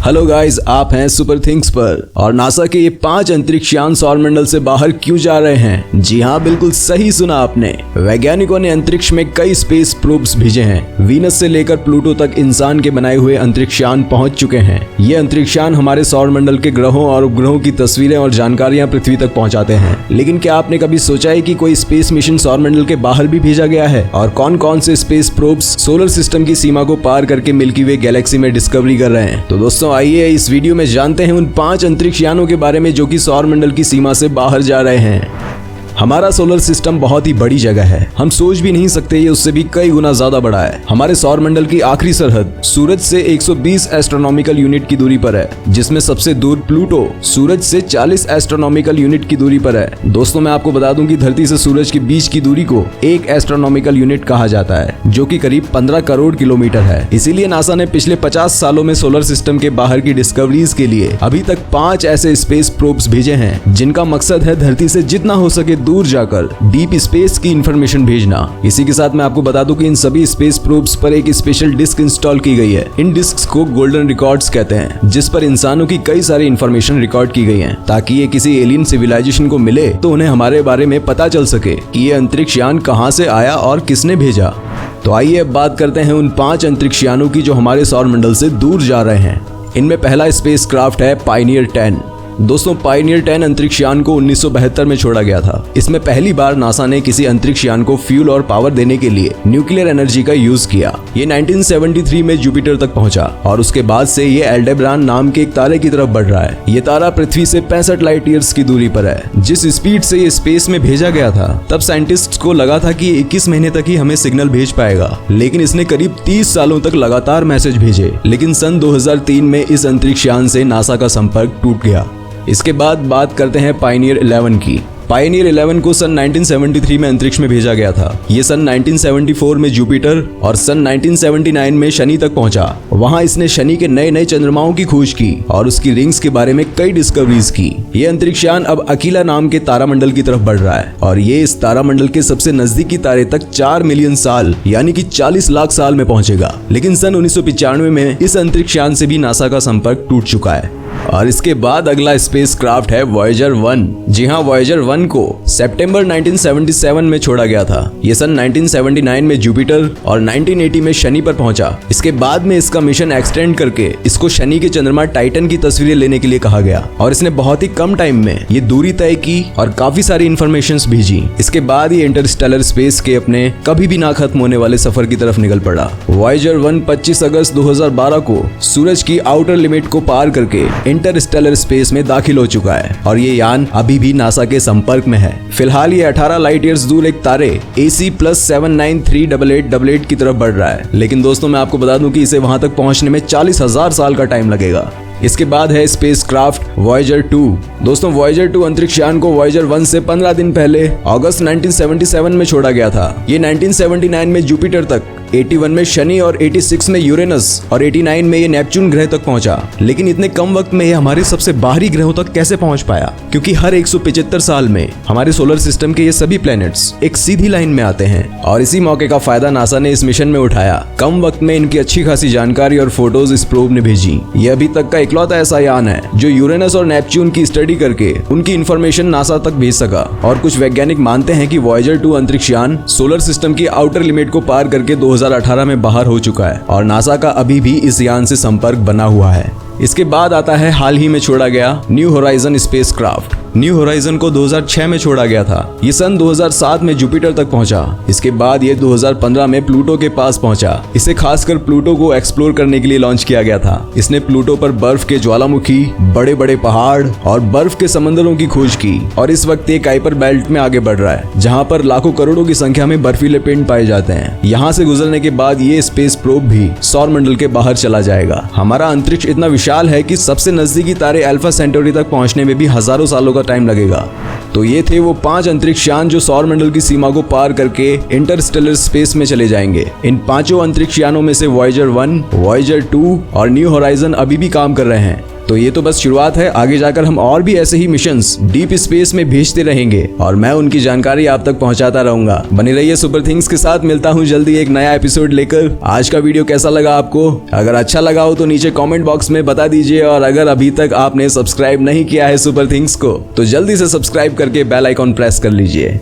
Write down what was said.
Hello guys, आप हैं super things पर। और नासा के ये 5 अंतरिक्ष यान सौरमंडल से बाहर क्यों जा रहे हैं? जी हाँ, बिल्कुल सही सुना आपने। वैज्ञानिकों ने अंतरिक्ष में कई स्पेस प्रोब्स भेजे हैं। वीनस से लेकर प्लूटो तक इंसान के बनाए हुए अंतरिक्ष यान पहुंच चुके हैं। ये अंतरिक्ष यान हमारे सौरमंडल के ग्रहों और उपग्रहों की तस्वीरें और जानकारियां पृथ्वी तक पहुंचाते हैं। लेकिन क्या आपने कभी सोचा है कि कोई स्पेस मिशन सौरमंडल के बाहर भी भेजा गया है? और कौन कौन से स्पेस प्रोब्स सोलर सिस्टम की सीमा को पार करके मिल्की वे गैलेक्सी में डिस्कवरी कर रहे हैं? तो दोस्तों, आइए इस वीडियो में जानते हैं उन 5 अंतरिक्ष यानों के बारे में जो कि सौरमंडल की सीमा से बाहर जा रहे हैं। हमारा सोलर सिस्टम बहुत ही बड़ी जगह है। हम सोच भी नहीं सकते ये उससे भी कई गुना ज्यादा बड़ा है। हमारे सौरमंडल की आखिरी सरहद सूरज से 120 एस्ट्रोनॉमिकल यूनिट की दूरी पर है, जिसमें सबसे दूर प्लूटो सूरज से 40 एस्ट्रोनॉमिकल यूनिट की दूरी पर है। दोस्तों, मैं आपको बता दूं कि धरती से सूरज के बीच की दूरी को 1 एस्ट्रोनॉमिकल यूनिट कहा जाता है, जो कि करीब 15 करोड़ किलोमीटर है। इसीलिए नासा ने पिछले 50 सालों में सोलर सिस्टम के बाहर की डिस्कवरीज के लिए अभी तक 5 ऐसे स्पेस प्रोब्स भेजे हैं, जिनका मकसद है धरती से जितना हो सके दूर जाकर डीप स्पेस की इंफॉर्मेशन भेजना। इसी के साथ मैं आपको बता दूं कि इन सभी स्पेस प्रोब्स पर एक स्पेशल डिस्क इंस्टॉल की गई है। इन डिस्क्स को गोल्डन रिकॉर्ड्स कहते हैं, जिस पर इंसानों की कई सारी इंफॉर्मेशन रिकॉर्ड की गई है, ताकि ये किसी एलियन सिविलाइजेशन को मिले तो उन्हें हमारे बारे में पता चल सके कि ये अंतरिक्ष यान कहां से आया और किसने भेजा। तो आइए अब बात करते हैं उन 5 अंतरिक्ष यानों की जो हमारे सौरमंडल से दूर जा रहे हैं। इनमें पहला स्पेस क्राफ्ट है पायनियर 10। दोस्तों, पायनियर 10 अंतरिक्ष यान को 1972 में छोड़ा गया था। इसमें पहली बार नासा ने किसी अंतरिक्ष यान को फ्यूल और पावर देने के लिए न्यूक्लियर एनर्जी का यूज किया। ये 1973 में जुपिटर तक पहुंचा और उसके बाद से ये एल्डेबरान नाम के एक तारे की तरफ बढ़ रहा है। ये तारा पृथ्वी से 65 लाइट ईयर्स की दूरी पर है। जिस स्पीड से ये स्पेस में भेजा गया था, तब साइंटिस्ट को लगा था कि 21 महीने तक ही हमें सिग्नल भेज पाएगा, लेकिन इसने करीब 30 सालों तक लगातार मैसेज भेजे। लेकिन सन 2003 में इस अंतरिक्ष यान से नासा का संपर्क टूट गया। इसके बाद बात करते हैं पायनियर 11 की। पायनियर 11 को सन 1973 में अंतरिक्ष में भेजा गया था। ये सन 1974 में जुपिटर और सन 1979 में शनि तक पहुंचा। वहां इसने शनि के नए नए चंद्रमाओं की खोज की और उसकी रिंग्स के बारे में कई डिस्कवरीज की। ये अंतरिक्ष यान अब अकीला नाम के तारामंडल की तरफ बढ़ रहा है और ये इस तारामंडल के सबसे नजदीकी तारे तक 4 मिलियन साल यानी कि 40 लाख साल में पहुंचेगा। लेकिन सन 1995 में इस अंतरिक्ष यान से भी नासा का संपर्क टूट चुका है। और इसके बाद अगला स्पेस क्राफ्ट है वॉयेजर 1। जी हाँ, वॉयेजर 1 को सितंबर 1977 में छोड़ा गया था। ये सन 1979 में जुपिटर और 1980 में शनि पर पहुंचा। इसके बाद में इसका मिशन एक्सटेंड करके इसको शनि के चंद्रमा टाइटन की तस्वीरें लेने के लिए कहा गया और इसने बहुत ही कम टाइम में ये दूरी तय की और काफी सारी इंफॉर्मेशंस भेजी। इसके बाद ये इंटरस्टेलर स्पेस के अपने कभी भी ना खत्म होने वाले सफर की तरफ निकल पड़ा। वॉयेजर 1 25 अगस्त 2012 को सूरज की आउटर लिमिट को पार करके इंटरस्टेलर स्पेस में दाखिल हो चुका है और ये यान अभी भी नासा के संपर्क में है। फिलहाल ये 18 लाइट ईयर्स दूर एक तारे AC+793888 की तरफ बढ़ रहा है। लेकिन दोस्तों, मैं आपको बता दूं कि इसे वहां तक पहुंचने में 40,000 साल का टाइम लगेगा। इसके बाद है स्पेस क्राफ्ट वॉयेजर 2। दोस्तों, वॉयेजर 2 अंतरिक्ष यान को वॉयेजर 1 से 15 दिन पहले अगस्त 1977 में छोड़ा गया था। ये 1979 में जुपिटर तक, 81 में शनि और 86 में यूरेनस और 89 में ये नेपच्यून ग्रह तक पहुंचा। लेकिन इतने कम वक्त में ये हमारे सबसे बाहरी ग्रहों तक कैसे पहुंच पाया? क्योंकि हर 175 साल में हमारे सोलर सिस्टम के ये सभी प्लैनेट्स एक सीधी लाइन में आते हैं और इसी मौके का फायदा नासा ने इस मिशन में उठाया। कम वक्त में इनकी अच्छी खासी जानकारी और फोटोज इस प्रोब ने भेजी। ये अभी तक का इकलौता ऐसा यान है जो यूरेनस और नेपच्यून की स्टडी करके उनकी इंफॉर्मेशन नासा तक भेज सका। और कुछ वैज्ञानिक मानते हैं कि वॉयेजर 2 अंतरिक्ष यान सोलर सिस्टम की आउटर लिमिट को पार करके 2018 में बाहर हो चुका है और नासा का अभी भी इस यान से संपर्क बना हुआ है। इसके बाद आता है हाल ही में छोड़ा गया new horizon space craft. New horizon को 2006 में छोड़ा गया था। ये सन 2007 में जुपिटर तक पहुंचा। इसके बाद ये 2015 में प्लूटो के पास पहुंचा। इसे खासकर प्लूटो को एक्सप्लोर करने के लिए लॉन्च किया गया था। इसने प्लूटो पर बर्फ के ज्वालामुखी, बड़े बड़े पहाड़ और बर्फ के समंदरों की खोज की और इस वक्त ये काइपर बेल्ट में आगे बढ़ रहा है, जहाँ पर लाखों करोड़ों की संख्या में बर्फीले पिंड पाए जाते हैं। यहाँ से गुजरने के बाद ये स्पेस प्रोब भी सौरमंडल के बाहर चला जाएगा। हमारा अंतरिक्ष इतना विशाल है कि सबसे नजदीकी तारे अल्फा सेंटोरी तक पहुंचने में भी हजारों सालों का टाइम लगेगा। तो ये थे वो 5 अंतरिक्ष यान जो सौरमंडल की सीमा को पार करके इंटरस्टेलर स्पेस में चले जाएंगे। इन 5 अंतरिक्ष यानों में से वॉयेजर 1, वॉयेजर 2 और न्यू होराइजन अभी भी काम कर रहे हैं। तो ये तो बस शुरुआत है, आगे जाकर हम और भी ऐसे ही मिशंस डीप स्पेस में भेजते रहेंगे और मैं उनकी जानकारी आप तक पहुंचाता रहूंगा। बने रहिए सुपर थिंग्स के साथ, मिलता हूं जल्दी एक नया एपिसोड लेकर। आज का वीडियो कैसा लगा आपको? अगर अच्छा लगा हो तो नीचे कमेंट बॉक्स में बता दीजिए, और अगर अभी तक आपने सब्सक्राइब नहीं किया है सुपर थिंग्स को तो जल्दी से सब्सक्राइब करके बेल आइकॉन प्रेस कर लीजिए।